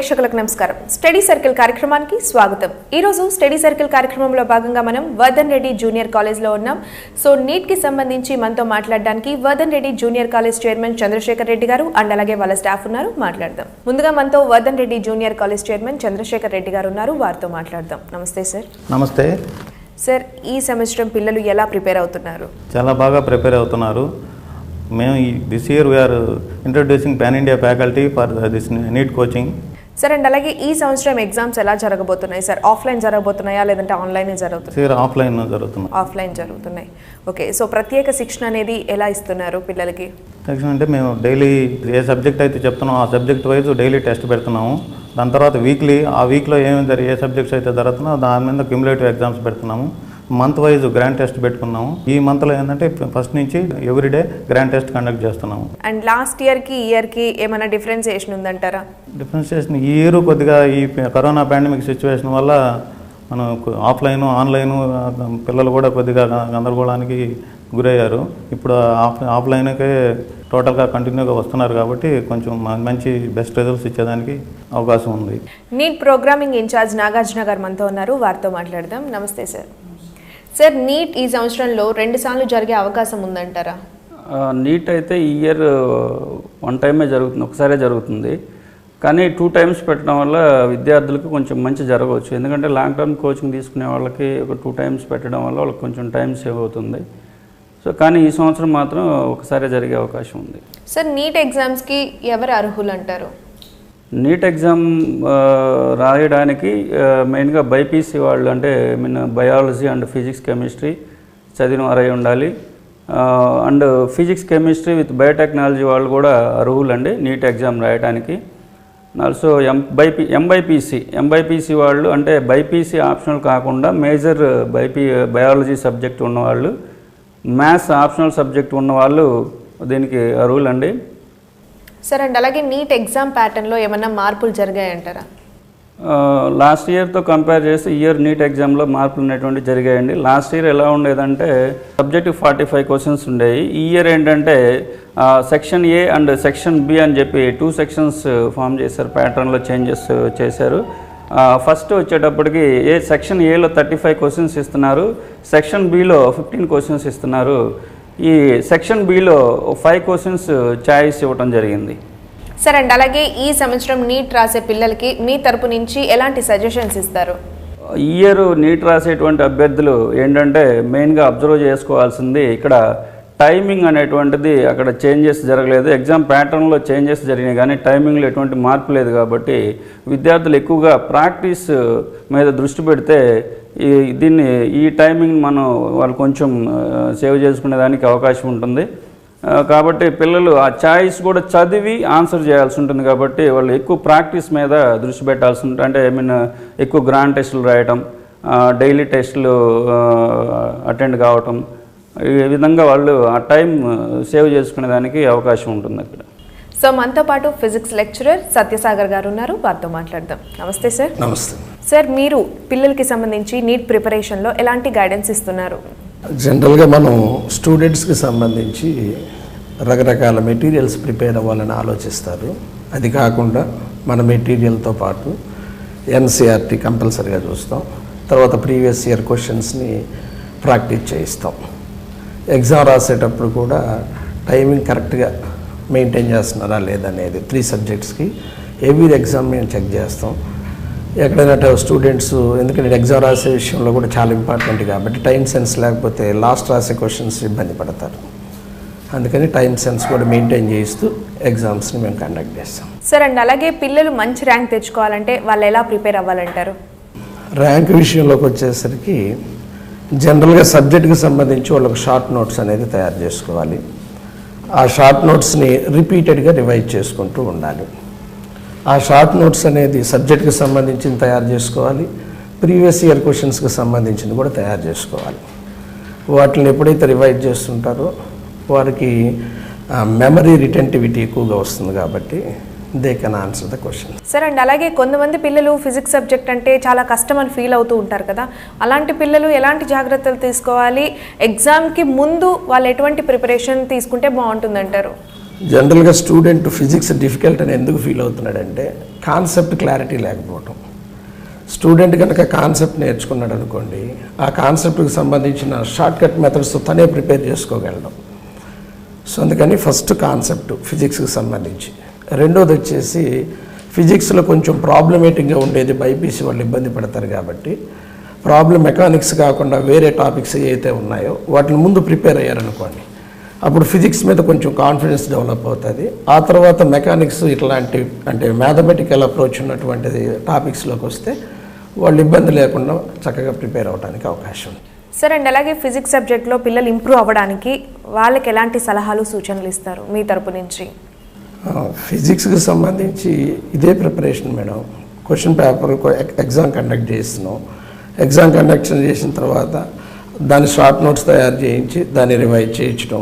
ప్రేక్షకులకు నమస్కారం. Study circle కార్యక్రమానికి స్వాగతం. ఈ రోజు స్టడీ సర్కిల్ కార్యక్రమంలో భాగంగా మనం వర్ధన్ రెడ్డి జూనియర్ కాలేజ్ లో ఉన్నాం. సో నీట్ కి సంబంధించి మనతో మాట్లాడడానికి Vardhan Reddy junior college chairman Chandrashekar Reddy garu and అలాగే వాళ్ళ స్టాఫ్ ఉన్నారు. మాట్లాడదాం. ముందుగా మనతో Vardhan Reddy junior college chairman Chandrashekar Reddy garu ఉన్నారు. వారితో మాట్లాడదాం. నమస్తే సార్. నమస్తే సార్. ఈ సంవత్సరం పిల్లలు ఎలా ప్రిపేర్ అవుతున్నారు? చాలా బాగా ప్రిపేర్ అవుతున్నారు. మేము this year we are introducing pan India faculty for this NEET coaching. Sir and అలాగే ఈ సంవత్సరం ఎగ్జామ్స్ ఎలా జరగబోతున్నాయి సార్? ఆఫ్లైన్ జరగబోతున్నాయా లేదంటే ఆన్లైన్ జరుగుతున్నాయి? సార్ ఆఫ్లైన్ జరుగుతున్నాయి. ఆఫ్లైన్ జరుగుతున్నాయి. ఓకే. సో ప్రత్యేక శిక్షణ అనేది ఎలా ఇస్తున్నారు పిల్లలకి? శిక్షణ అంటే మేము డైలీ ఏ సబ్జెక్ట్ అయితే చెప్తున్నామో ఆ సబ్జెక్ట్ వైజ్ డైలీ టెస్ట్ పెడుతున్నాము. దాని తర్వాత వీక్లీ ఆ వీక్లో ఏమేమి ఏ సబ్జెక్ట్స్ అయితే జరుగుతున్నాయో దాని మీద క్యుములేటివ్ ఎగ్జామ్స్ పెడుతున్నాము. మంత్ వైజ్ గ్రాండ్ టెస్ట్ పెట్టుకున్నాము. ఈ మంత్లో ఏంటంటే ఫస్ట్ నుంచి ఎవ్రీడే గ్రాండ్ టెస్ట్ కండక్ట్ చేస్తున్నాము. అండ్ లాస్ట్ ఇయర్కి ఈ ఇయర్కి ఏమైనా డిఫరెన్సియేషన్ ఉందంటారా? డిఫరెన్సియేషన్ ఈ ఇయర్ కొద్దిగా ఈ కరోనా పాండమిక్ సిచ్యువేషన్ వల్ల మనం ఆఫ్లైన్ ఆన్లైన్ పిల్లలు కూడా కొద్దిగా గందరగోళానికి గురయ్యారు. ఇప్పుడు ఆఫ్లైన్కే టోటల్గా కంటిన్యూగా వస్తున్నారు కాబట్టి కొంచెం మంచి బెస్ట్ రిజల్ట్స్ ఇచ్చేదానికి అవకాశం ఉంది. నీట్ ప్రోగ్రామింగ్ ఇన్ఛార్జ్ నాగార్జున గారు మనతో ఉన్నారు. వారితో మాట్లాడదాం. నమస్తే సార్. సార్, నీట్ ఈ సంవత్సరంలో 2 సార్లు జరిగే అవకాశం ఉందంటారా? నీట్ అయితే ఈ ఇయర్ 1 టైమే జరుగుతుంది, ఒకసారే జరుగుతుంది. కానీ 2 టైమ్స్ పెట్టడం వల్ల విద్యార్థులకు కొంచెం మంచి జరగవచ్చు. ఎందుకంటే లాంగ్ టర్మ్ కోచింగ్ తీసుకునే వాళ్ళకి ఒక 2 టైమ్స్ పెట్టడం వల్ల వాళ్ళకి కొంచెం టైం సేవ్ అవుతుంది. సో కానీ ఈ సంవత్సరం మాత్రం ఒకసారి జరిగే అవకాశం ఉంది. సార్, నీట్ ఎగ్జామ్స్కి ఎవరు అర్హులు అంటారు? నీట్ ఎగ్జామ్ రాయడానికి మెయిన్గా బైపీసీ వాళ్ళు, అంటే బయాలజీ అండ్ ఫిజిక్స్ కెమిస్ట్రీ చదివిన వారై ఉండాలి. And physics chemistry with biotechnology వాళ్ళు కూడా అర్హులండి నీట్ ఎగ్జామ్ రాయడానికి. ఆల్సో ఎంబైపీసీ వాళ్ళు, అంటే బైపీసీ ఆప్షనల్ కాకుండా మేజర్ బయాలజీ సబ్జెక్ట్ ఉన్నవాళ్ళు, మ్యాథ్స్ ఆప్షనల్ సబ్జెక్ట్ ఉన్నవాళ్ళు దీనికి అర్హులండి. సార్ అండ్ అలాగే నీట్ ఎగ్జామ్ ప్యాటర్న్లో ఏమైనా మార్పులు జరిగాయంటారా? లాస్ట్ ఇయర్తో కంపేర్ చేస్తే ఈ ఇయర్ నీట్ ఎగ్జామ్లో మార్పులు అనేటువంటి జరిగాయండి. లాస్ట్ ఇయర్ ఎలా ఉండేదంటే సబ్జెక్టివ్ 45 క్వశ్చన్స్ ఉండేవి. ఈ ఇయర్ ఏంటంటే section A and section B అని చెప్పి 2 సెక్షన్స్ ఫామ్ చేశారు. ప్యాటర్న్లో చేంజెస్ చేశారు. ఫస్ట్ వచ్చేటప్పటికి సెక్షన్ ఏలో 35 క్వశ్చన్స్ ఇస్తున్నారు, సెక్షన్ బిలో 15 క్వశ్చన్స్ ఇస్తున్నారు. ఈ సెక్షన్ బిలో 5 క్వశ్చన్స్ చాయిస్ ఇవ్వటం జరిగింది. సార్ అండ్ అలాగే ఈ సంవత్సరం నీట్ రాసే పిల్లలకి మీ తరపు నుంచి ఎలాంటి సజెషన్స్ ఇస్తారు? ఈ ఇయర్ నీట్ రాసేటువంటి అభ్యర్థులు ఏంటంటే మెయిన్గా అబ్జర్వ్ చేసుకోవాల్సింది, ఇక్కడ టైమింగ్ అనేటువంటిది అక్కడ చేంజెస్ జరగలేదు. ఎగ్జామ్ ప్యాటర్న్లో చేంజెస్ జరిగినాయి కానీ టైమింగ్లో ఎటువంటి మార్పు లేదు. కాబట్టి విద్యార్థులు ఎక్కువగా ప్రాక్టీస్ మీద దృష్టి పెడితే ఈ టైమింగ్ మనం వాళ్ళు కొంచెం సేవ్ చేసుకునేదానికి అవకాశం ఉంటుంది. కాబట్టి పిల్లలు ఆ ఛాయిస్ కూడా చదివి ఆన్సర్ చేయాల్సి ఉంటుంది. కాబట్టి వాళ్ళు ఎక్కువ ప్రాక్టీస్ మీద దృష్టి పెట్టాల్సి ఉంటుంది. అంటే ఎక్కువ గ్రాండ్ టెస్టులు రాయటం, డైలీ టెస్టులు అటెండ్ కావటం, ఈ విధంగా వాళ్ళు ఆ టైం సేవ్ చేసుకునేదానికి అవకాశం ఉంటుంది అక్కడ. సో మనతో పాటు ఫిజిక్స్ లెక్చరర్ సత్యసాగర్ గారు ఉన్నారు. వారితో మాట్లాడదాం. నమస్తే సార్. నమస్తే సార్, మీరు పిల్లలకి సంబంధించి నీట్ ప్రిపరేషన్లో ఎలాంటి గైడెన్స్ ఇస్తున్నారు? జనరల్గా మనం స్టూడెంట్స్కి సంబంధించి రకరకాల మెటీరియల్స్ ప్రిపేర్ అవ్వాలని ఆలోచిస్తారు. అది కాకుండా మన మెటీరియల్తో పాటు ఎన్సీఆర్టీ కంపల్సరీగా చూస్తాం. తర్వాత ప్రీవియస్ ఇయర్ క్వశ్చన్స్ని ప్రాక్టీస్ చేయిస్తాం. ఎగ్జామ్ రాసేటప్పుడు కూడా టైమింగ్ కరెక్ట్గా మెయింటైన్ చేస్తున్నారా లేదనేది 3 సబ్జెక్ట్స్కి ఎవ్రీ ఎగ్జామ్ మేము చెక్ చేస్తాం. ఎక్కడైనా స్టూడెంట్స్, ఎందుకంటే ఎగ్జామ్ రాసే విషయంలో కూడా చాలా ఇంపార్టెంట్ కాబట్టి టైం సెన్స్ లేకపోతే లాస్ట్ రాసే క్వశ్చన్స్ ఇబ్బంది పడతారు. అందుకని టైం సెన్స్ కూడా మెయింటైన్ చేస్తూ ఎగ్జామ్స్ని మేము కండక్ట్ చేస్తాం. సార్ అండ్ అలాగే పిల్లలు మంచి ర్యాంక్ తెచ్చుకోవాలంటే వాళ్ళు ఎలా ప్రిపేర్ అవ్వాలంటారు? ర్యాంక్ విషయంలోకి వచ్చేసరికి జనరల్గా సబ్జెక్ట్కి సంబంధించి వాళ్ళకి షార్ట్ నోట్స్ అనేది తయారు చేసుకోవాలి. ఆ షార్ట్ నోట్స్ని రిపీటెడ్గా రివైజ్ చేసుకుంటూ ఉండాలి. ఆ షార్ట్ నోట్స్ అనేది సబ్జెక్ట్కి సంబంధించింది తయారు చేసుకోవాలి, ప్రీవియస్ ఇయర్ క్వశ్చన్స్కి సంబంధించింది కూడా తయారు చేసుకోవాలి. వాటిని ఎప్పుడైతే రివైజ్ చేస్తుంటారో వారికి మెమరీ రిటెంటివిటీ ఎక్కువగా వస్తుంది కాబట్టి they can answer the question. Sir and అలాగే కొంతమంది పిల్లలు ఫిజిక్స్ సబ్జెక్ట్ అంటే చాలా కష్టం అని ఫీల్ అవుతూ ఉంటారు కదా, అలాంటి పిల్లలు ఎలాంటి జాగ్రత్తలు తీసుకోవాలి? ఎగ్జామ్కి ముందు వాళ్ళు ఎటువంటి ప్రిపరేషన్ తీసుకుంటే బాగుంటుందంటారు? జనరల్గా స్టూడెంట్ ఫిజిక్స్ డిఫికల్ట్ అని ఎందుకు ఫీల్ అవుతున్నాడంటే కాన్సెప్ట్ క్లారిటీ లేకపోవటం. స్టూడెంట్ కనుక కాన్సెప్ట్ నేర్చుకున్నాడు అనుకోండి, ఆ కాన్సెప్ట్కి సంబంధించిన షార్ట్కట్ మెథడ్స్ తనే ప్రిపేర్ చేసుకోగలడం. సో అందుకని ఫస్ట్ కాన్సెప్ట్ ఫిజిక్స్కి సంబంధించి. రెండోది వచ్చేసి ఫిజిక్స్లో కొంచెం ప్రాబ్లమేటిక్గా ఉండేది బైపీసీ వాళ్ళు ఇబ్బంది పడతారు కాబట్టి మెకానిక్స్ కాకుండా వేరే టాపిక్స్ ఏవైతే ఉన్నాయో వాటిని ముందు ప్రిపేర్ అయ్యారనుకోండి, అప్పుడు ఫిజిక్స్ మీద కొంచెం కాన్ఫిడెన్స్ డెవలప్ అవుతుంది. ఆ తర్వాత మెకానిక్స్ ఇట్లాంటి అంటే మ్యాథమెటికల్ అప్రోచ్ ఉన్నటువంటిది టాపిక్స్లోకి వస్తే వాళ్ళు ఇబ్బంది లేకుండా చక్కగా ప్రిపేర్ అవ్వడానికి అవకాశం ఉంది. సార్, అండ్ అలాగే ఫిజిక్స్ సబ్జెక్ట్లో పిల్లలు ఇంప్రూవ్ అవ్వడానికి వాళ్ళకి ఎలాంటి సలహాలు సూచనలు ఇస్తారు మీ తరపు నుంచి? ఫిజిక్స్కి సంబంధించి ఇదే preparation madam. Question paper exam conduct చేస్తున్నాం. ఎగ్జామ్ కండక్ట్ చేసిన తర్వాత దాని షార్ట్ నోట్స్ తయారు చేయించి దాన్ని రివైజ్ చేయించడం,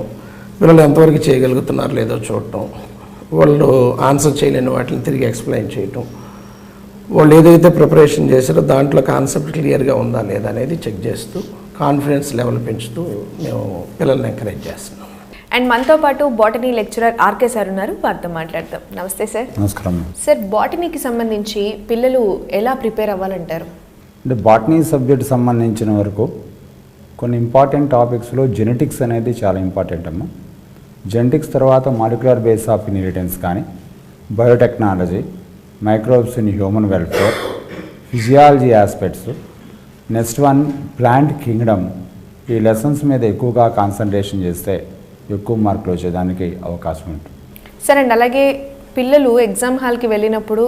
పిల్లలు ఎంతవరకు చేయగలుగుతున్నారు లేదో చూడటం, వాళ్ళు ఆన్సర్ చేయలేని వాటిని తిరిగి ఎక్స్ప్లెయిన్ చేయటం, వాళ్ళు ఏదైతే ప్రిపరేషన్ చేశారో దాంట్లో కాన్సెప్ట్ క్లియర్గా ఉందా లేదా అనేది చెక్ చేస్తూ కాన్ఫిడెన్స్ లెవెల్ పెంచుతూ మేము పిల్లల్ని ఎంకరేజ్ చేస్తున్నాం. అండ్ మనతో పాటు బాటనీ లెక్చరర్ ఆర్కే సార్ ఉన్నారు, వారితో మాట్లాడతాం. నమస్తే సార్. నమస్కారం సార్, బాటనీకి సంబంధించి పిల్లలు ఎలా ప్రిపేర్ అవ్వాలంటారు? అంటే బాటనీ సబ్జెక్ట్ సంబంధించిన వరకు కొన్ని ఇంపార్టెంట్ టాపిక్స్లో జెనెటిక్స్ అనేది చాలా ఇంపార్టెంట్ అమ్మ. జెనెటిక్స్ తర్వాత మాలిక్యులర్ బేస్ ఆఫ్ ఇన్హెరిటెన్స్ కానీ, biotechnology, microbes in human welfare, physiology aspects, next one plant Kingdom, ఈ లెసన్స్ మీద ఎక్కువగా కాన్సన్ట్రేషన్ చేస్తే ఎక్కువ మార్కులు వచ్చేదానికి అవకాశం ఉంటుంది. సార్, అండ్ అలాగే పిల్లలు ఎగ్జామ్ హాల్కి వెళ్ళినప్పుడు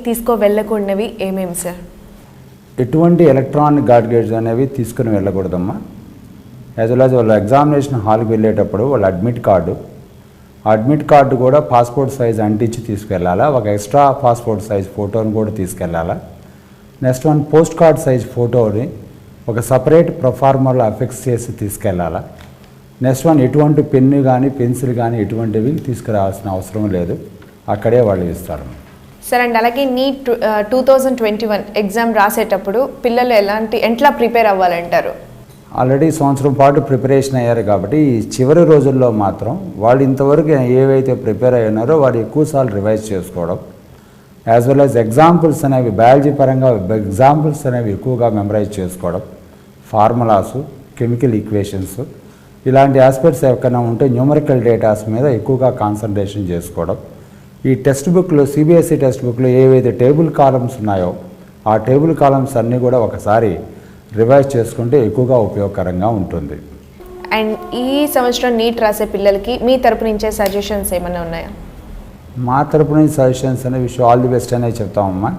తీసుకువెళ్ళకుండావి ఏమేమి సార్? ఎటువంటి ఎలక్ట్రానిక్ గాడ్గెట్స్ అనేవి తీసుకుని వెళ్ళకూడదమ్మా. యాజ్ వెల్ యాజ్ వాళ్ళు ఎగ్జామినేషన్ హాల్కి వెళ్ళేటప్పుడు వాళ్ళ అడ్మిట్ కార్డు కూడా పాస్పోర్ట్ సైజ్ అంటించి తీసుకెళ్ళాలా. ఒక ఎక్స్ట్రా పాస్పోర్ట్ సైజ్ ఫోటోని కూడా తీసుకెళ్ళాలా. Next one post card size ఫోటోని ఒక సపరేట్ ప్రొఫార్మర్లో అఫిక్స్ చేసి తీసుకెళ్ళాలా. నెక్స్ట్ వన్ ఎటువంటి పెన్ను కానీ పెన్సిల్ కానీ ఎటువంటివి తీసుకురావాల్సిన అవసరం లేదు, అక్కడే వాళ్ళు ఇస్తారు. సార్, అండ్ అలాగే నీట్ 2021 ఎగ్జామ్ రాసేటప్పుడు పిల్లలు ఎట్లా ప్రిపేర్ అవ్వాలంటారు? ఆల్రెడీ సంవత్సరం పాటు ప్రిపరేషన్ అయ్యారు కాబట్టి ఈ చివరి రోజుల్లో మాత్రం వాళ్ళు ఇంతవరకు ఏవైతే ప్రిపేర్ అయ్యారో వాడు ఎక్కువసార్లు రివైజ్ చేసుకోవడం, యాజ్ వెల్ యాజ్ ఎగ్జాంపుల్స్ అనేవి బయాలజీ పరంగా ఎగ్జాంపుల్స్ అనేవి ఎక్కువగా మెమరైజ్ చేసుకోవడం, ఫార్ములాసు, కెమికల్ ఈక్వేషన్స్, ఇలాంటి ఆస్పెక్ట్స్ ఎక్కడైనా ఉంటే న్యూమరికల్ డేటాస్ మీద ఎక్కువగా కాన్సన్ట్రేషన్ చేసుకోవడం. ఈ టెక్స్ట్ బుక్లో సిబిఎస్ఈ టెక్స్ట్ బుక్లో ఏవైతే టేబుల్ కాలమ్స్ ఉన్నాయో ఆ టేబుల్ కాలమ్స్ అన్నీ కూడా ఒకసారి రివైజ్ చేసుకుంటే ఎక్కువగా ఉపయోగకరంగా ఉంటుంది. అండ్ ఈ సంవత్సరం నీట్ రాసే పిల్లలకి మీ తరపు నుంచే సజెషన్స్ ఏమైనా ఉన్నాయా? మా తరపు నుంచి సజెషన్స్ అనేవి ఆల్ ది బెస్ట్ అనేది చెప్తామమ్మా.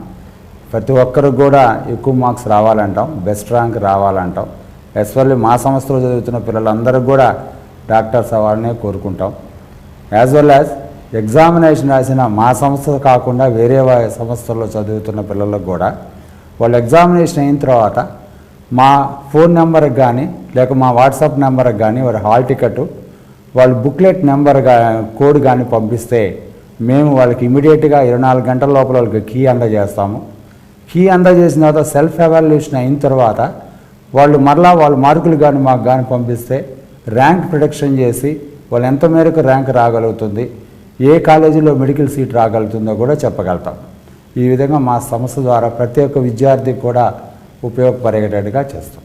ప్రతి ఒక్కరికి కూడా ఎక్కువ మార్క్స్ రావాలంటాం, బెస్ట్ ర్యాంక్ రావాలంటాం. ఎస్పెషల్లీ మా సంస్థలో చదువుతున్న పిల్లలందరికీ కూడా డాక్టర్స్ అవ్వాలనే కోరుకుంటాం. యాజ్ వెల్ యాజ్ ఎగ్జామినేషన్ రాసిన మా సంస్థ కాకుండా వేరే సంస్థల్లో చదువుతున్న పిల్లలకు కూడా వాళ్ళు ఎగ్జామినేషన్ అయిన తర్వాత మా ఫోన్ నెంబర్కి కానీ లేక మా వాట్సాప్ నెంబర్కి కానీ వారి హాల్ టికెట్ వాళ్ళు బుక్లెట్ నెంబర్ కోడ్ కానీ పంపిస్తే మేము వాళ్ళకి ఇమీడియట్గా 24 గంటల లోపల వాళ్ళకి కీ అందజేస్తాము. కీ అందజేసిన తర్వాత సెల్ఫ్ ఎవాల్యుయేషన్ అయిన తర్వాత వాళ్ళు మరలా వాళ్ళ మార్కులు కానీ మాకు కానీ పంపిస్తే ర్యాంక్ ప్రొడక్షన్ చేసి వాళ్ళు ఎంత మేరకు ర్యాంక్ రాగలుగుతుంది, ఏ కాలేజీలో మెడికల్ సీట్ రాగలుగుతుందో కూడా చెప్పగలుగుతాం. ఈ విధంగా మా సంస్థ ద్వారా ప్రతి ఒక్క విద్యార్థికి కూడా ఉపయోగపడేటట్టుగా చేస్తాం.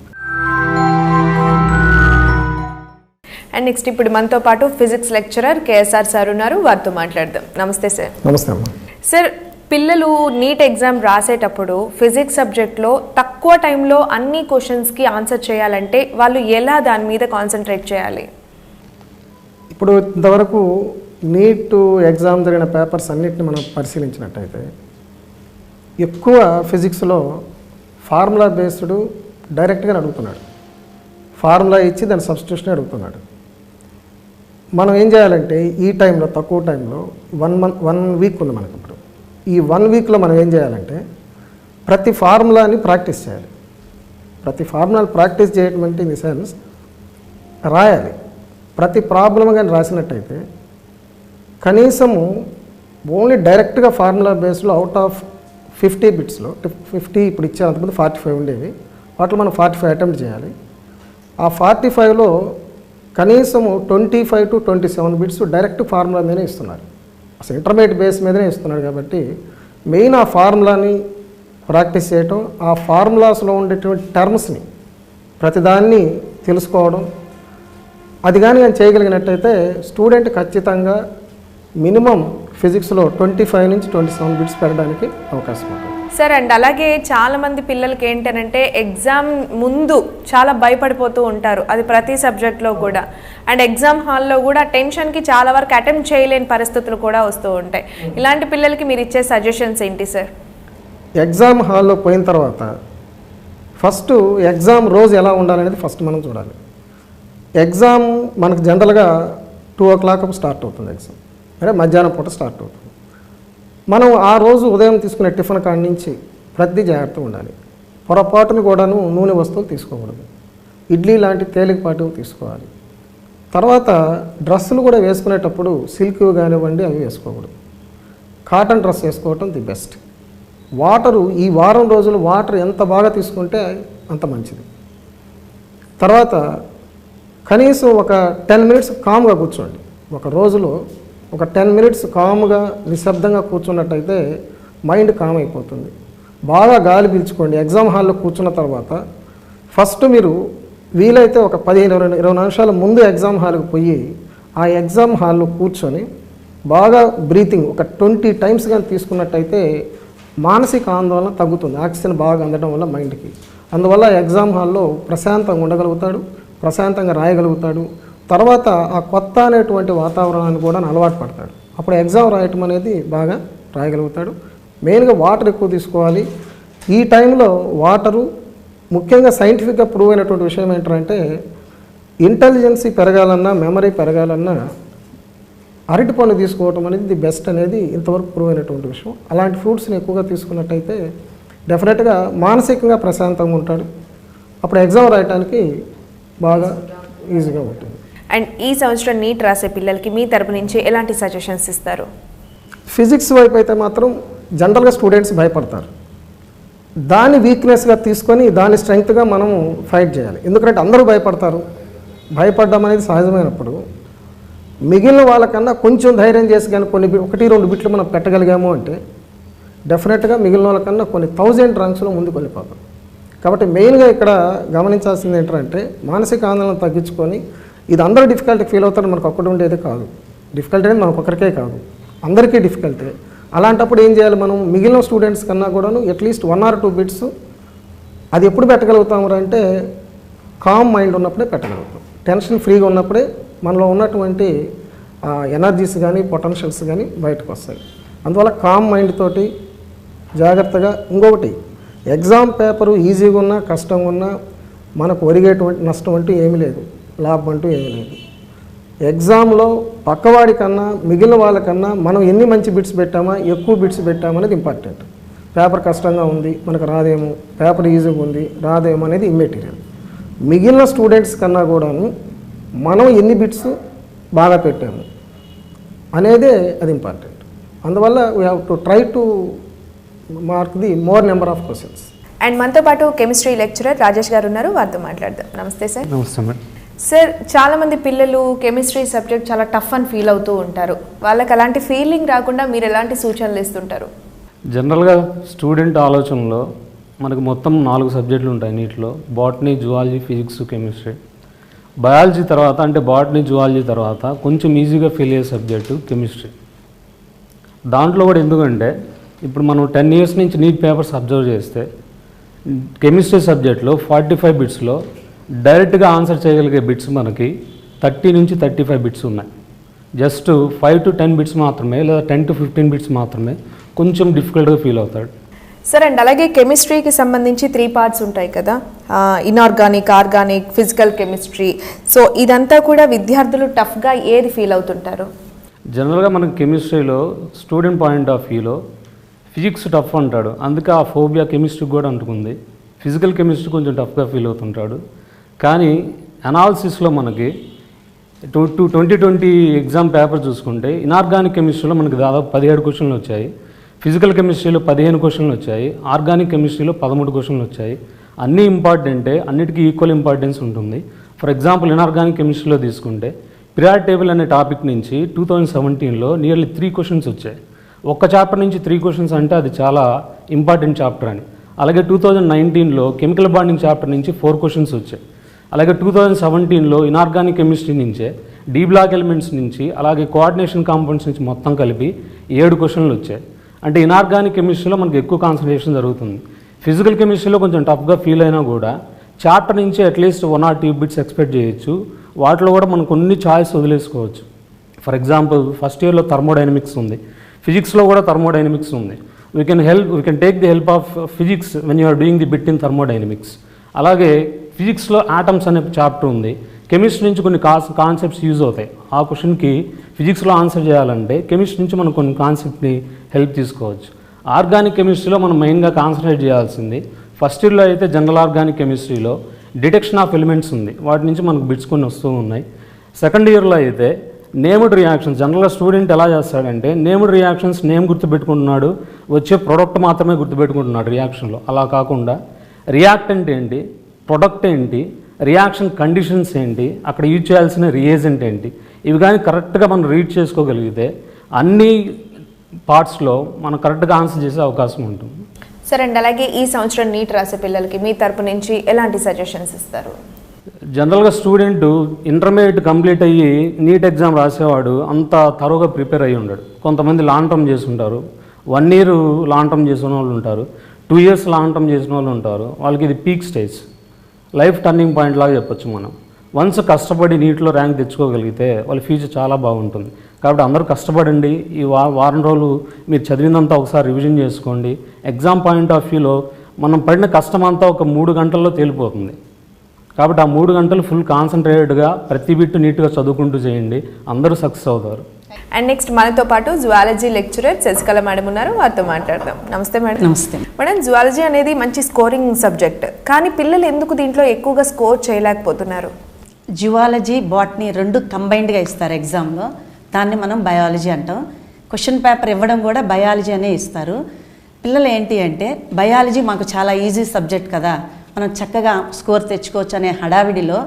అండ్ నెక్స్ట్ ఇప్పుడు మనతో పాటు ఫిజిక్స్ లెక్చరర్ కేఎస్ఆర్ సార్ ఉన్నారు, వారితో మాట్లాడదాం. నమస్తే సార్. నమస్తే అమ్మా. సార్, పిల్లలు నీట్ ఎగ్జామ్ రాసేటప్పుడు ఫిజిక్స్ సబ్జెక్ట్లో తక్కువ టైంలో అన్ని క్వశ్చన్స్కి ఆన్సర్ చేయాలంటే వాళ్ళు ఎలా దాని మీద కాన్సన్ట్రేట్ చేయాలి? ఇప్పుడు ఇంతవరకు నీట్ ఎగ్జామ్ జరిగిన పేపర్స్ అన్నిటిని మనం పరిశీలించినట్టయితే ఎక్కువ ఫిజిక్స్లో ఫార్ములా బేస్డ్ డైరెక్ట్గా అడుగుతున్నాడు. ఫార్ములా ఇచ్చి దాని సబ్స్టిట్యూషన్ అడుగుతున్నాడు. మనం ఏం చేయాలంటే ఈ టైంలో తక్కువ టైంలో 1 వీక్ ఉంది మనకు. ఇప్పుడు ఈ 1 వీక్లో మనం ఏం చేయాలంటే ప్రతి ఫార్ములాని ప్రాక్టీస్ చేయాలి. ప్రతి ఫార్ములాని ప్రాక్టీస్ చేయడం అంటే ఇన్ ది సెన్స్ రాయాలి. ప్రతి ప్రాబ్లం కానీ రాసినట్టయితే కనీసము ఓన్లీ డైరెక్ట్గా ఫార్ములా బేస్లో అవుట్ ఆఫ్ 50 బిట్స్లో 50 ఇప్పుడు ఇచ్చారు, అంతకుముందు 45 ఉండేవి, వాటిలో మనం 45 అటెంప్ట్ చేయాలి. ఆ 45లో కనీసము 25 to 27 బిట్స్ డైరెక్ట్ ఫార్ములా మీదనే ఇస్తున్నారు. అసలు ఇంటర్మీడియట్ బేస్ మీదనే ఇస్తున్నారు కాబట్టి మెయిన్ ఆ ఫార్ములాని ప్రాక్టీస్ చేయటం, ఆ ఫార్ములాస్లో ఉండేటువంటి టర్మ్స్ని ప్రతిదాన్ని తెలుసుకోవడం, అది కానీ నేను చేయగలిగినట్టయితే స్టూడెంట్ ఖచ్చితంగా మినిమం ఫిజిక్స్లో 25 నుంచి 27 బిట్స్ పెట్టడానికి అవకాశం ఉంటుంది. సార్ అండ్ అలాగే చాలా మంది పిల్లలకి ఏంటంటే ఎగ్జామ్ ముందు చాలా భయపడిపోతూ ఉంటారు, అది ప్రతి సబ్జెక్ట్లో కూడా. అండ్ ఎగ్జామ్ హాల్లో కూడా టెన్షన్కి చాలా వరకు అటెంప్ట్ చేయలేని పరిస్థితులు కూడా వస్తూ ఉంటాయి. ఇలాంటి పిల్లలకి మీరు ఇచ్చే సజెషన్స్ ఏంటి సార్? ఎగ్జామ్ హాల్లో పోయిన తర్వాత ఫస్ట్ ఎగ్జామ్ రోజు ఎలా ఉండాలనేది ఫస్ట్ మనం చూడాలి. ఎగ్జామ్ మనకు జనరల్గా 2 o'clock స్టార్ట్ అవుతుంది ఎగ్జామ్, అంటే మధ్యాహ్నం పూట స్టార్ట్ అవుతుంది. మనం ఆ రోజు ఉదయం తీసుకునే టిఫిన్ కాడి నుంచి ప్రతి జాగ్రత్తగా ఉండాలి. పొరపాటును కూడాను నూనె వస్తువులు తీసుకోకూడదు, ఇడ్లీ లాంటి తేలికపాటివి తీసుకోవాలి. తర్వాత డ్రెస్సులు కూడా వేసుకునేటప్పుడు సిల్క్ కానివ్వండి అవి వేసుకోకూడదు, కాటన్ డ్రెస్ వేసుకోవటం ది బెస్ట్. వాటరు ఈ వారం రోజులు వాటర్ ఎంత బాగా తీసుకుంటే అంత మంచిది. తర్వాత కనీసం ఒక 10 minutes కామ్గా కూర్చోండి. ఒక రోజులో ఒక 10 minutes కామ్గా నిశ్శబ్దంగా కూర్చున్నట్టయితే మైండ్ కామ్ అయిపోతుంది. బాగా గాలి పీల్చుకోండి. ఎగ్జామ్ హాల్లో కూర్చున్న తర్వాత ఫస్ట్ మీరు వీలైతే ఒక 15-20 నిమిషాల ముందు ఎగ్జామ్ హాల్కి పోయి ఆ ఎగ్జామ్ హాల్లో కూర్చొని బాగా బ్రీతింగ్ ఒక 20 times కానీ తీసుకున్నట్టయితే మానసిక ఆందోళన తగ్గుతుంది, ఆక్సిజన్ బాగా అందడం వల్ల మైండ్కి. అందువల్ల ఎగ్జామ్ హాల్లో ప్రశాంతంగా ఉండగలుగుతాడు, ప్రశాంతంగా రాయగలుగుతాడు. తర్వాత ఆ కొత్త అనేటువంటి వాతావరణాన్ని కూడా అలవాటు పడతాడు. అప్పుడు ఎగ్జామ్ రాయటం అనేది బాగా రాయగలుగుతాడు. మెయిన్గా వాటర్ ఎక్కువ తీసుకోవాలి. ఈ టైంలో వాటరు ముఖ్యంగా సైంటిఫిక్గా ప్రూవ్ అయినటువంటి విషయం ఏంటంటే ఇంటెలిజెన్సీ పెరగాలన్నా మెమరీ పెరగాలన్నా అరటిపండు తీసుకోవటం అనేది ది బెస్ట్ అనేది ఇంతవరకు ప్రూవ్ అయినటువంటి విషయం. అలాంటి ఫ్రూట్స్ని ఎక్కువగా తీసుకున్నట్టయితే డెఫినెట్గా మానసికంగా ప్రశాంతంగా ఉంటాడు. అప్పుడు ఎగ్జామ్ రాయటానికి బాగా ఈజీగా ఉంటుంది. అండ్ ఈ సంవత్సరం నీట్ రాసే పిల్లలకి మీ తరపు నుంచి ఎలాంటి సజెషన్స్ ఇస్తారు? ఫిజిక్స్ వైపు అయితే మాత్రం జనరల్గా స్టూడెంట్స్ భయపడతారు. దాన్ని వీక్నెస్గా తీసుకొని దాని స్ట్రెంగ్త్గా మనం ఫైట్ చేయాలి. ఎందుకంటే అందరూ భయపడతారు. భయపడడం అనేది సహజమైనప్పుడు మిగిలిన వాళ్ళకన్నా కొంచెం ధైర్యం చేసి కానీ కొన్ని 1-2 బిట్లు మనం పెట్టగలిగాము అంటే డెఫినెట్గా మిగిలిన వాళ్ళకన్నా కొన్ని 1000 ర్యాంక్స్లో ముందుకు వెళ్ళిపోతాం. కాబట్టి మెయిన్గా ఇక్కడ గమనించాల్సింది ఏంటంటే మానసిక ఆందోళన తగ్గించుకొని, ఇది అందరూ డిఫికల్టీ ఫీల్ అవుతారు, మనకు ఒక్కటి ఉండేది కాదు. డిఫికల్టీ అనేది మనకు ఒక్కరికే కాదు, అందరికీ డిఫికల్టీ. అలాంటప్పుడు ఏం చేయాలి, మనం మిగిలిన స్టూడెంట్స్ కన్నా కూడాను అట్లీస్ట్ 1 or 2 బిట్స్ అది ఎప్పుడు పెట్టగలుగుతాము అంటే కామ్ మైండ్ ఉన్నప్పుడే పెట్టగలుగుతాం. టెన్షన్ ఫ్రీగా ఉన్నప్పుడే మనలో ఉన్నటువంటి ఎనర్జీస్ కానీ పొటెన్షియల్స్ కానీ బయటకు వస్తాయి. అందువల్ల కామ్ మైండ్ తోటి జాగ్రత్తగా. ఇంకొకటి, ఎగ్జామ్ పేపరు ఈజీగా ఉన్నా కష్టంగా ఉన్నా మనకు ఒరిగేటువంటి నష్టం అంటూ ఏమీ లేదు, లాభం అంటూ ఏమీ లేదు. ఎగ్జామ్లో పక్కవాడి కన్నా మిగిలిన వాళ్ళకన్నా మనం ఎన్ని మంచి బిట్స్ పెట్టామా ఎక్కువ బిట్స్ పెట్టామా అనేది ఇంపార్టెంట్. పేపర్ కష్టంగా ఉంది మనకు రాదేమో, పేపర్ ఈజీగా ఉంది రాదేమో అనేది ఇమ్మెటీరియల్. మిగిలిన స్టూడెంట్స్ కన్నా కూడాను మనం ఎన్ని బిట్స్ బాగా పెట్టాము అనేదే అది ఇంపార్టెంట్. అందువల్ల we have to try to mark the more number of questions. And మనతో పాటు కెమిస్ట్రీ లెక్చరర్ రాజేష్ గారు ఉన్నారు, వారితో మాట్లాడదాం. నమస్తే సార్. నమస్తే మేడం. సార్, చాలామంది పిల్లలు కెమిస్ట్రీ సబ్జెక్ట్ చాలా టఫ్ అని ఫీల్ అవుతూ ఉంటారు. వాళ్ళకి అలాంటి ఫీలింగ్ రాకుండా మీరు ఎలాంటి సూచనలు ఇస్తుంటారు? జనరల్గా స్టూడెంట్ ఆలోచనలో మనకు మొత్తం 4 సబ్జెక్టులు ఉంటాయి నీటిలో: botany, zoology, physics, chemistry. Biology తర్వాత అంటే బాటనీ, జువాలజీ తర్వాత కొంచెం ఈజీగా ఫీల్ అయ్యే సబ్జెక్టు కెమిస్ట్రీ. దాంట్లో కూడా ఎందుకంటే ఇప్పుడు మనం 10 years నుంచి నీట్ పేపర్స్ అబ్జర్వ్ చేస్తే కెమిస్ట్రీ సబ్జెక్ట్లో 45 బిట్స్లో డైరెక్ట్గా ఆన్సర్ చేయగలిగే బిట్స్ మనకి 30 నుంచి 35 బిట్స్ ఉన్నాయి. జస్ట్ 5 to 10 బిట్స్ మాత్రమే లేదా 10 to 15 బిట్స్ మాత్రమే కొంచెం డిఫికల్ట్గా ఫీల్ అవుతాడు. సార్, అండ్ అలాగే కెమిస్ట్రీకి సంబంధించి 3 parts ఉంటాయి కదా, inorganic, organic, physical chemistry. So ఇదంతా కూడా విద్యార్థులు టఫ్గా ఏది ఫీల్ అవుతుంటారు? జనరల్గా మనకి కెమిస్ట్రీలో స్టూడెంట్ పాయింట్ ఆఫ్ వ్యూలో ఫిజిక్స్ టఫ్ అంటాడు, అందుకే ఆ ఫోబియా కెమిస్ట్రీకి కూడా అంటుకుంది. ఫిజికల్ కెమిస్ట్రీ కొంచెం టఫ్గా ఫీల్ అవుతుంటాడు. కానీ అనాలిసిస్లో మనకి 2020 ఎగ్జామ్ పేపర్ చూసుకుంటే ఇనార్గానిక్ కెమిస్ట్రీలో మనకి దాదాపు 17 క్వశ్చన్లు వచ్చాయి, ఫిజికల్ కెమిస్ట్రీలో 15 క్వశ్చన్లు వచ్చాయి, ఆర్గానిక్ కెమిస్ట్రీలో 13 క్వశ్చన్లు వచ్చాయి. అన్నీ ఇంపార్టెంటే, అన్నిటికీ ఈక్వల్ ఇంపార్టెన్స్ ఉంటుంది. ఫర్ ఎగ్జాంపుల్ ఇనార్గానిక్ కెమిస్ట్రీలో తీసుకుంటే పిరియాడిక్ టేబుల్ అనే టాపిక్ నుంచి 2017లో నియర్లీ 3 క్వశ్చన్స్ వచ్చాయి. ఒక్క చాప్టర్ నుంచి 3 క్వశ్చన్స్ అంటే అది చాలా ఇంపార్టెంట్ చాప్టర్ అని. అలాగే 2019లో కెమికల్ బాండింగ్ చాప్టర్ నుంచి 4 క్వశ్చన్స్ వచ్చాయి. అలాగే 2017లో ఇనార్గానిక్ కెమిస్ట్రీ నుంచే డి బ్లాక్ ఎలిమెంట్స్ నుంచి అలాగే కోఆర్డినేషన్ కాంపౌండ్స్ నుంచి మొత్తం కలిపి 7 క్వశ్చన్లు వచ్చాయి. అంటే ఇనార్గానిక్ కెమిస్ట్రీలో మనకి ఎక్కువ కాన్సన్ట్రేషన్ జరుగుతుంది. ఫిజికల్ కెమిస్ట్రీలో కొంచెం టఫ్గా ఫీల్ అయినా కూడా చాప్టర్ నుంచి అట్లీస్ట్ 1 or 2 బిట్స్ ఎక్స్పెక్ట్ చేయొచ్చు. వాటిలో కూడా మనం కొన్ని చాయిస్ వదిలేసుకోవచ్చు. ఫర్ ఎగ్జాంపుల్ ఫస్ట్ ఇయర్లో థర్మోడైనమిక్స్ ఉంది, ఫిజిక్స్లో కూడా థర్మోడైనమిక్స్ ఉంది. We can take the help of physics when you're doing the bit in thermodynamics. అలాగే ఫిజిక్స్లో ఆటమ్స్ అనే చాప్టర్ ఉంది. కెమిస్ట్రీ నుంచి కొన్ని కాన్సెప్ట్స్ యూజ్ అవుతాయి. ఆ క్వశ్చన్కి ఫిజిక్స్లో ఆన్సర్ చేయాలంటే కెమిస్ట్రీ నుంచి మనం కొన్ని కాన్సెప్ట్ని హెల్ప్ తీసుకోవచ్చు. ఆర్గానిక్ కెమిస్ట్రీలో మనం మెయిన్గా కాన్సన్ట్రేట్ చేయాల్సింది ఫస్ట్ ఇయర్లో అయితే జనరల్ ఆర్గానిక్ కెమిస్ట్రీలో డిటెక్షన్ ఆఫ్ ఎలిమెంట్స్ ఉంది, వాటి నుంచి మనకు బిట్స్ కొన్ని వస్తూ ఉన్నాయి. సెకండ్ ఇయర్లో అయితే నేమ్డ్ రియాక్షన్స్, జనరల్గా స్టూడెంట్ ఎలా చేస్తాడంటే నేమ్డ్ రియాక్షన్స్ నేమ్ గుర్తుపెట్టుకుంటున్నాడు, వచ్చే ప్రోడక్ట్ మాత్రమే గుర్తుపెట్టుకుంటున్నాడు రియాక్షన్లో. అలా కాకుండా రియాక్టెంట్ ఏంటి, ప్రొడక్ట్ ఏంటి, రియాక్షన్ కండిషన్స్ ఏంటి, అక్కడ యూజ్ చేయాల్సిన రియేజెంట్ ఏంటి, ఇవి కానీ కరెక్ట్గా మనం రీడ్ చేసుకోగలిగితే అన్ని పార్ట్స్లో మనం కరెక్ట్గా ఆన్సర్ చేసే అవకాశం ఉంటుంది. సరే అండి, అలాగే ఈ సంవత్సరం నీట్ రాసే పిల్లలకి మీ తరపు నుంచి ఎలాంటి సజెషన్స్ ఇస్తారు? జనరల్గా స్టూడెంట్ ఇంటర్మీడియట్ కంప్లీట్ అయ్యి నీట్ ఎగ్జామ్ రాసేవాడు అంత తరువుగా ప్రిపేర్ అయ్యి ఉండడు. కొంతమంది లాంగ్ టర్మ్ చేసి ఉంటారు, 1 year లాంగ్ టర్మ్ చేసిన వాళ్ళు ఉంటారు, 2 years లాంగ్ టర్మ్ చేసిన వాళ్ళు ఉంటారు. వాళ్ళకి ఇది peak stage, life turning point లాగా చెప్పొచ్చు మనం. వన్స్ కష్టపడి నీట్లో ర్యాంక్ తెచ్చుకోగలిగితే వాళ్ళ ఫ్యూచర్ చాలా బాగుంటుంది. కాబట్టి అందరూ కష్టపడండి. ఈ వారం రోజులు మీరు చదివినంతా ఒకసారి రివిజన్ చేసుకోండి. ఎగ్జామ్ పాయింట్ ఆఫ్ వ్యూలో మనం పడిన కష్టం అంతా ఒక 3 గంటల్లో తేలిపోతుంది. కాబట్టి ఆ 3 గంటలు ఫుల్ కాన్సన్ట్రేటెడ్గా ప్రతి బిట్టు నీట్గా చదువుకుంటూ చేయండి, అందరూ సక్సెస్ అవుతారు. అండ్ నెక్స్ట్ మనతో పాటు జువాలజీ లెక్చరర్ శశికళ మేడం ఉన్నారు, వారితో మాట్లాడదాం. నమస్తే మేడం. నమస్తే మేడం, జువాలజీ అనేది మంచి స్కోరింగ్ సబ్జెక్ట్, కానీ పిల్లలు ఎందుకు దీంట్లో ఎక్కువగా స్కోర్ చేయలేకపోతున్నారు? జువాలజీ బాటనీ 2 కంబైన్డ్గా ఇస్తారు ఎగ్జామ్లో, దాన్ని మనం బయాలజీ అంటాం. క్వశ్చన్ పేపర్ ఇవ్వడం కూడా బయాలజీ అనే ఇస్తారు. పిల్లలు ఏంటి అంటే బయాలజీ మాకు చాలా ఈజీ సబ్జెక్ట్ కదా, మనం చక్కగా స్కోర్ తెచ్చుకోవచ్చు అనే హడావిడిలో,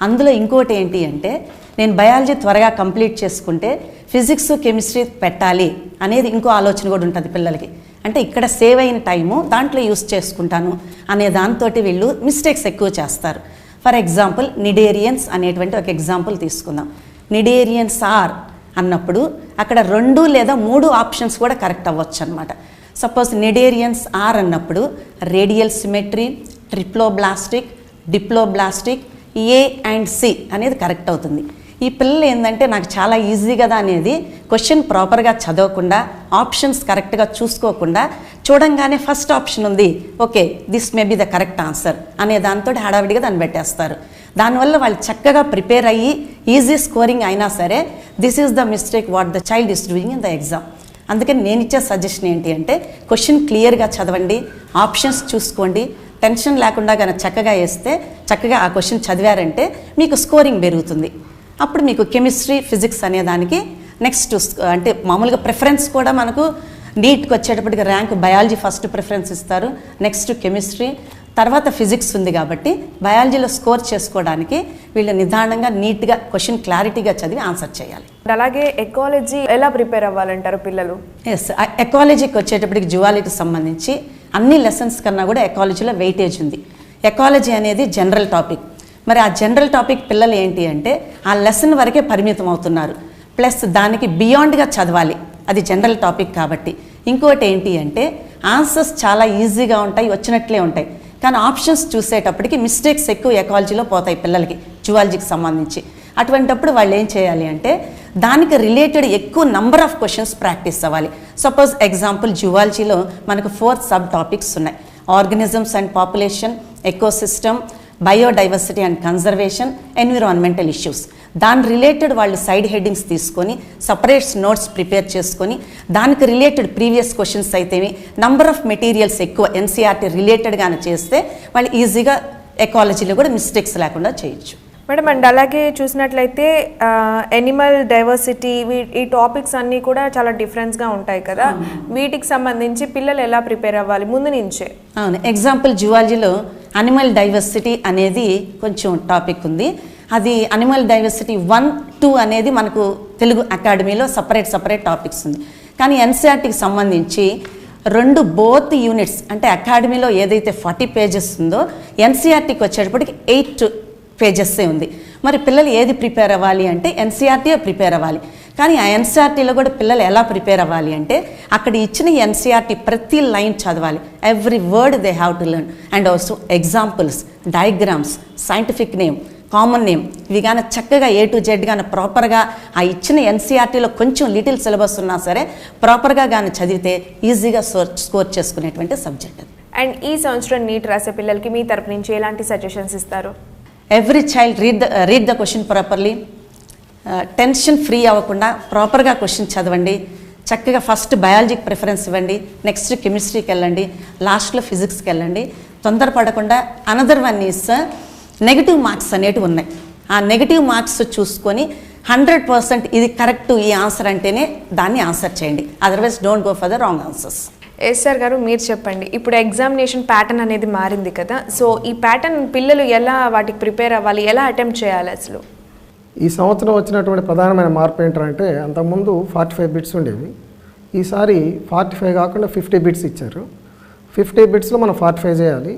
అందులో ఇంకోటి ఏంటి అంటే నేను బయాలజీ త్వరగా కంప్లీట్ చేసుకుంటే ఫిజిక్స్ కెమిస్ట్రీ పెట్టాలి అనేది ఇంకో ఆలోచన కూడా ఉంటుంది పిల్లలకి. అంటే ఇక్కడ సేవ్ అయిన టైము దాంట్లో యూస్ చేసుకుంటాను అనే దాంతో వీళ్ళు మిస్టేక్స్ ఎక్కువ చేస్తారు. ఫర్ ఎగ్జాంపుల్ నిడేరియన్స్ అనేటువంటి ఒక ఎగ్జాంపుల్ తీసుకుందాం. నిడేరియన్స్ ఆర్ అన్నప్పుడు అక్కడ 2 లేదా 3 ఆప్షన్స్ కూడా కరెక్ట్ అవ్వచ్చు అనమాట. సపోజ్ నిడేరియన్స్ ఆర్ అన్నప్పుడు radial symmetry, triploblastic, diploblastic, A and C అనేది కరెక్ట్ అవుతుంది. ఈ పిల్లలు ఏంటంటే నాకు చాలా ఈజీ కదా అనేది క్వశ్చన్ ప్రాపర్గా చదవకుండా ఆప్షన్స్ కరెక్ట్గా చూసుకోకుండా చూడంగానే ఫస్ట్ ఆప్షన్ ఉంది, okay this may be the correct answer అనే దాంతో హడావిడిగా దాన్ని పెట్టేస్తారు. దానివల్ల వాళ్ళు చక్కగా ప్రిపేర్ అయ్యి ఈజీ స్కోరింగ్ అయినా సరే this is the mistake what the child is doing in the exam. అందుకని నేను ఇచ్చే సజెషన్ ఏంటి అంటే క్వశ్చన్ క్లియర్గా చదవండి, ఆప్షన్స్ చూసుకోండి, టెన్షన్ లేకుండా కనుక చక్కగా వేస్తే చక్కగా ఆ క్వశ్చన్ చదివారంటే మీకు స్కోరింగ్ పెరుగుతుంది. అప్పుడు మీకు కెమిస్ట్రీ ఫిజిక్స్ అనే దానికి నెక్స్ట్ అంటే మామూలుగా ప్రిఫరెన్స్ కూడా మనకు నీట్కి వచ్చేటప్పటికి ర్యాంక్ బయాలజీ ఫస్ట్ ప్రిఫరెన్స్ ఇస్తారు, నెక్స్ట్ కెమిస్ట్రీ, తర్వాత ఫిజిక్స్ ఉంది. కాబట్టి బయాలజీలో స్కోర్ చేసుకోవడానికి వీళ్ళు నిదానంగా నీట్గా క్వశ్చన్ క్లారిటీగా చదివి ఆన్సర్ చేయాలి. అలాగే ఎకాలజీ ఎలా ప్రిపేర్ అవ్వాలంటారు పిల్లలు? ఎస్, ఎకాలజీకి వచ్చేటప్పటికి జువాలజీకి సంబంధించి అన్ని లెసన్స్ కన్నా కూడా ఎకాలజీలో వెయిటేజ్ ఉంది. ఎకాలజీ అనేది జనరల్ టాపిక్. మరి ఆ జనరల్ టాపిక్ పిల్లలు ఏంటి అంటే ఆ లెసన్ వరకే పరిమితం అవుతున్నారు, ప్లస్ దానికి బియాండ్గా చదవాలి, అది జనరల్ టాపిక్ కాబట్టి. ఇంకోటి ఏంటి అంటే ఆన్సర్స్ చాలా ఈజీగా ఉంటాయి, వచ్చినట్లే ఉంటాయి, కానీ ఆప్షన్స్ చూసేటప్పటికి మిస్టేక్స్ ఎక్కువ ఎకాలజీలో పోతాయి పిల్లలకి జువాలజీకి సంబంధించి. అటువంటప్పుడు వాళ్ళు ఏం చేయాలి అంటే దానికి రిలేటెడ్ ఎక్కువ నంబర్ ఆఫ్ క్వశ్చన్స్ ప్రాక్టీస్ అవ్వాలి. సపోజ్ ఎగ్జాంపుల్ జువాలజీలో మనకు 4 సబ్ టాపిక్స్ ఉన్నాయి: organisms and population, ecosystem, biodiversity and conservation, environmental issues. దాని రిలేటెడ్ వాళ్ళు సైడ్ హెడ్డింగ్స్ తీసుకొని సపరేట్స్ నోట్స్ ప్రిపేర్ చేసుకొని దానికి రిలేటెడ్ ప్రీవియస్ క్వశ్చన్స్ అయితేవి నంబర్ ఆఫ్ మెటీరియల్స్ ఎక్కువ ఎన్సీఆర్టీ రిలేటెడ్గానే చేస్తే వాళ్ళు ఈజీగా ఎకాలజీలో కూడా మిస్టేక్స్ లేకుండా చేయొచ్చు. మేడం, అండ్ అలాగే చూసినట్లయితే ఎనిమల్ డైవర్సిటీ ఈ టాపిక్స్ అన్నీ కూడా చాలా డిఫరెన్స్గా ఉంటాయి కదా, వీటికి సంబంధించి పిల్లలు ఎలా ప్రిపేర్ అవ్వాలి ముందు నుంచే? అవును, ఎగ్జాంపుల్ జువాలజీలో అనిమల్ డైవర్సిటీ అనేది కొంచెం టాపిక్ ఉంది. అది అనిమల్ డైవర్సిటీ 1, 2 అనేది మనకు తెలుగు అకాడమీలో సపరేట్ టాపిక్స్ ఉంది. కానీ ఎన్సీఆర్టీకి సంబంధించి 2 బోత్ యూనిట్స్ అంటే అకాడమీలో ఏదైతే 40 పేజెస్ ఉందో ఎన్సీఆర్టీకి వచ్చేటప్పటికి 8 పేజెస్సే ఉంది. మరి పిల్లలు ఏది ప్రిపేర్ అవ్వాలి అంటే ఎన్సీఆర్టీయే ప్రిపేర్ అవ్వాలి. కానీ ఆ ఎన్సీఆర్టీలో కూడా పిల్లలు ఎలా ప్రిపేర్ అవ్వాలి అంటే అక్కడ ఇచ్చిన ఎన్సీఆర్టీ ప్రతి లైన్ చదవాలి. Every word they have to learn and also examples, diagrams, scientific name, common name ఇవి కానీ చక్కగా A to Z కానీ ప్రాపర్గా ఆ ఇచ్చిన ఎన్సీఆర్టీలో కొంచెం లిటిల్ సిలబస్ ఉన్నా సరే ప్రాపర్గా కానీ చదివితే ఈజీగా స్కోర్ చేసుకునేటువంటి సబ్జెక్ట్ అది. అండ్ ఈ సంవత్సరం నీట్ రాసే పిల్లలకి మీ తరపు నుంచి ఎలాంటి సజెషన్స్ ఇస్తారు? Every child read the question properly. Tension free అవ్వకుండా ప్రాపర్గా క్వశ్చన్ చదవండి. చక్కగా ఫస్ట్ బయాలజీకి ప్రిఫరెన్స్ ఇవ్వండి, నెక్స్ట్ కెమిస్ట్రీకి వెళ్ళండి, లాస్ట్లో ఫిజిక్స్కి వెళ్ళండి. తొందరపడకుండా another one is negative marks అనేటివి ఉన్నాయి. ఆ నెగిటివ్ మార్క్స్ చూసుకొని 100% ఇది కరెక్ట్ ఈ ఆన్సర్ అంటేనే దాన్ని ఆన్సర్ చేయండి. Otherwise don't go for the wrong answers. SR garu మీరు చెప్పండి, ఇప్పుడు ఎగ్జామినేషన్ ప్యాటర్న్ అనేది మారింది కదా, సో ఈ ప్యాటర్న్ పిల్లలు ఎలా వాటికి ప్రిపేర్ అవ్వాలి, ఎలా అటెంప్ట్ చేయాలి అసలు? ఈ సంవత్సరం వచ్చినటువంటి ప్రధానమైన మార్పు ఏంటంటే అంతకుముందు 45 బిట్స్ ఉండేవి. ఈసారి 45 కాకుండా 50 బిట్స్ ఇచ్చారు. 50 బిట్స్లో మనం 45 చేయాలి.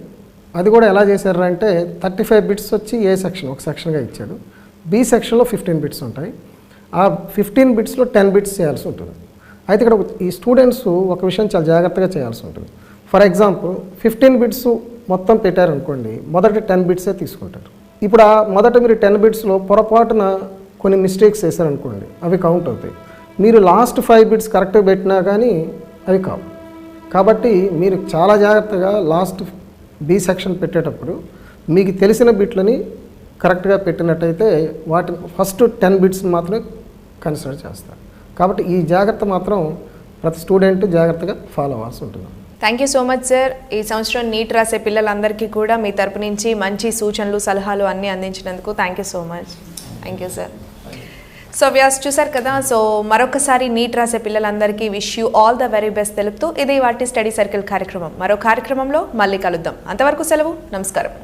అది కూడా ఎలా చేశారంటే 35 బిట్స్ వచ్చి ఏ సెక్షన్ ఒక సెక్షన్గా ఇచ్చాడు. బి సెక్షన్లో 15 బిట్స్ ఉంటాయి. ఆ 15 బిట్స్లో 10 బిట్స్ చేయాల్సి ఉంటుంది. అయితే ఇక్కడ ఈ స్టూడెంట్స్ ఒక విషయం చాలా జాగ్రత్తగా చేయాల్సి ఉంటుంది. ఫర్ ఎగ్జాంపుల్ 15 బిట్స్ మొత్తం పెట్టారనుకోండి, మొదటి 10 బిట్సే తీసుకుంటారు. ఇప్పుడు ఆ మొదట మీరు 10 బిట్స్లో పొరపాటున కొన్ని మిస్టేక్స్ చేశారనుకోండి, అవి కౌంట్ అవుతాయి. మీరు లాస్ట్ 5 బిట్స్ కరెక్ట్గా పెట్టినా కానీ అవి కావు. కాబట్టి మీరు చాలా జాగ్రత్తగా లాస్ట్ బి సెక్షన్ పెట్టేటప్పుడు మీకు తెలిసిన బిట్లని కరెక్ట్గా పెట్టినట్టయితే వాటిని ఫస్ట్ 10 బిట్స్ని మాత్రమే కన్సిడర్ చేస్తారు. కాబట్టి ఈ జాగ్రత్త మాత్రం ప్రతి స్టూడెంట్ జాగ్రత్తగా ఫాలో అవ్వాల్సి ఉంటుంది. Thank you so much sir. ఈ సంవత్సరం నీట్ రాసే పిల్లలందరికీ కూడా మీ తరపు నుంచి మంచి సూచనలు, సలహాలు అన్నీ అందించినందుకు thank you so much. Thank you sir. So Vyas చూసారు కదా, సో మరొకసారి నీట్ రాసే పిల్లలందరికీ wish you all the very best తెలుపుతూ ఇది వాటి స్టడీ సర్కిల్ కార్యక్రమం. మరో కార్యక్రమంలో మళ్ళీ కలుద్దాం. అంతవరకు సెలవు, నమస్కారం.